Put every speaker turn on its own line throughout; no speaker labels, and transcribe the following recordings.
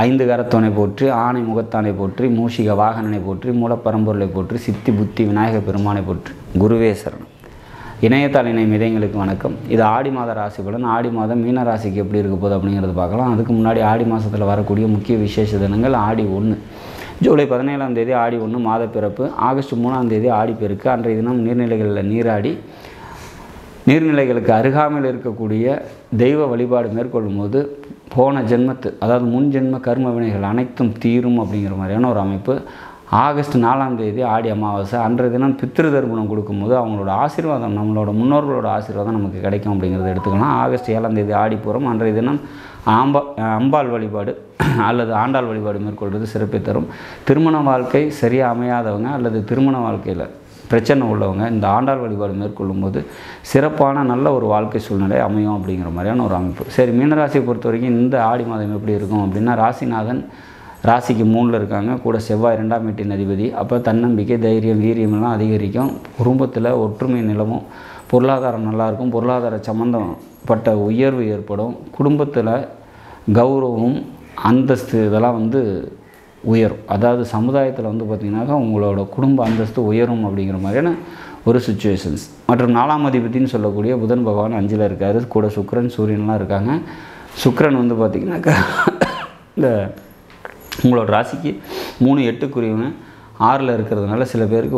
ஐந்து கரத்தோனை போற்றி, ஆணை முகத்தானை போற்றி, மூஷிக வாகனனை போற்றி, மூலப்பரம்பொருளை போற்றி, சித்தி புத்தி விநாயகர் பெருமானை போற்றி. குருவே சரணம். இணையத்தாள் இணை மிதைங்களுக்கு வணக்கம். இது ஆடி மாத ராசி பலன். ஆடி மாதம் மீன ராசிக்கு எப்படி இருக்க போகுது அப்படிங்கிறது பார்க்கலாம். அதுக்கு முன்னாடி ஆடி மாதத்தில் வரக்கூடிய முக்கிய விசேஷ தினங்கள் ஆடி 1, ஜூலை 17ஆம் தேதி ஆடி 1 மாத பிறப்பு, ஆகஸ்ட் 3ஆம் தேதி ஆடி பெருக்கு. அன்றைய தினம் நீர்நிலைகளில் நீராடி நீர்நிலைகளுக்கு அருகாமையில் இருக்கக்கூடிய தெய்வ வழிபாடு மேற்கொள்ளும் போது போன ஜென்மத்து, அதாவது முன் ஜென்ம கர்ம வினைகள் அனைத்தும் தீரும் அப்படிங்கிற மாதிரியான ஒரு அமைப்பு. ஆகஸ்ட் 4ஆம் தேதி ஆடி அமாவாசை. அன்றைய தினம் பித்ரு தர்ப்பணம் கொடுக்கும்போது அவங்களோட ஆசீர்வாதம், நம்மளோட முன்னோர்களோட ஆசீர்வாதம் நமக்கு கிடைக்கும் அப்படிங்கிறத எடுத்துக்கலாம். ஆகஸ்ட் 7ஆம் தேதி ஆடி பூரம். அன்றைய தினம் அம்பாள் வழிபாடு அல்லது ஆண்டாள் வழிபாடு மேற்கொள்வது சிறப்பை தரும். திருமண வாழ்க்கை சரியாக அமையாதவங்க அல்லது திருமண வாழ்க்கையில் பிரச்சனை உள்ளவங்க இந்த ஆண்டாள் வழிபாடு மேற்கொள்ளும்போது சிறப்பான நல்ல ஒரு வாழ்க்கை சூழ்நிலை அமையும் அப்படிங்கிற மாதிரியான ஒரு அமைப்பு. சரி, மீனராசியை பொறுத்த வரைக்கும் இந்த ஆடி மாதம் எப்படி இருக்கும் அப்படின்னா, ராசிநாதன் ராசிக்கு 3ல் இருக்காங்க, கூட செவ்வாய் 2ஆம் வீட்டின் அதிபதி. அப்போ தன்னம்பிக்கை, தைரியம், வீரியமெல்லாம் அதிகரிக்கும். குடும்பத்தில் ஒற்றுமை நிலவும், பொருளாதாரம் நல்லாயிருக்கும், பொருளாதார சம்பந்தப்பட்ட உயர்வு ஏற்படும். குடும்பத்தில் கௌரவம், அந்தஸ்து இதெல்லாம் உயரும். அதாவது சமுதாயத்தில் பார்த்திங்கனாக்கா உங்களோட குடும்ப அந்தஸ்து உயரும் அப்படிங்கிற மாதிரியான ஒரு சுச்சுவேஷன்ஸ். மற்றும் 4ஆம் அதிபதினு சொல்லக்கூடிய புதன் பகவான் 5ல் இருக்கார், கூட சுக்கிரன் சூரியன்லாம் இருக்காங்க. சுக்கிரன் பார்த்திங்கனாக்கா இந்த உங்களோட ராசிக்கு 3, 8க்குரியவங்க 6ல் இருக்கிறதுனால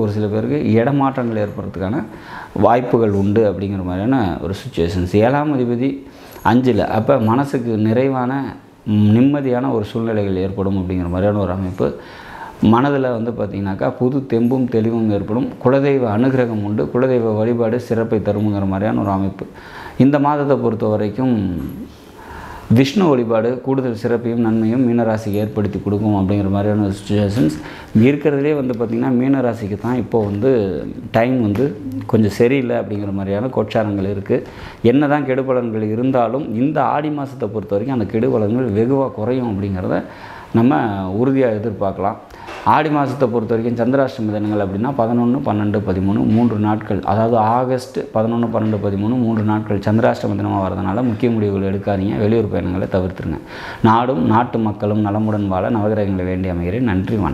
ஒரு சில பேருக்கு இடமாற்றங்கள் ஏற்படுறதுக்கான வாய்ப்புகள் உண்டு அப்படிங்கிற மாதிரியான ஒரு சுச்சுவேஷன்ஸ். 7ஆம் அதிபதி 5ல், அப்போ மனசுக்கு நிறைவான நிம்மதியான ஒரு சூழ்நிலைகள் ஏற்படும் அப்படிங்கிற மாதிரியான ஒரு அமைப்பு. மனதில் பார்த்திங்கனாக்கா புது தெம்பும் தெளிவும் ஏற்படும். குலதெய்வ அனுகிரகம் உண்டு, குலதெய்வ வழிபாடு சிறப்பை தருமுங்கிற மாதிரியான ஒரு அமைப்பு. இந்த மாதத்தை பொறுத்த வரைக்கும் விஷ்ணு வழிபாடு கூடுதல் சிறப்பையும் நன்மையும் மீனராசிக்கு ஏற்படுத்தி கொடுக்கும் அப்படிங்கிற மாதிரியான சுச்சுவேஷன்ஸ் இருக்கிறதுலே பார்த்திங்கன்னா மீனராசிக்கு தான் இப்போது டைம் கொஞ்சம் சரியில்லை அப்படிங்கிற மாதிரியான கோட்சாரங்கள் இருக்குது. என்ன தான் கெடுபலன்கள் இருந்தாலும் இந்த ஆடி மாதத்தை பொறுத்த வரைக்கும் அந்த கெடுபலன்கள் வெகுவாக குறையும் அப்படிங்கிறத நம்ம உறுதியாக எதிர்பார்க்கலாம். ஆடி மாதத்தை பொறுத்த வரைக்கும் சந்திராஷ்டமி தினங்கள் அப்படின்னா 11, 12, 13 3 நாட்கள், அதாவது ஆகஸ்ட் 11, 12, 13 3 நாட்கள் சந்திராஷ்டமி தினமாக வரதுனால முக்கிய முடிவுகள் எடுக்காதீங்க. வெளியூர் பயணங்களை தவிர்த்துருங்க. நாடும் நாட்டு மக்களும் நலமுடன் வாழ நவகிரகங்களை வேண்டி அமைகிறேன். நன்றி, வணக்கம்.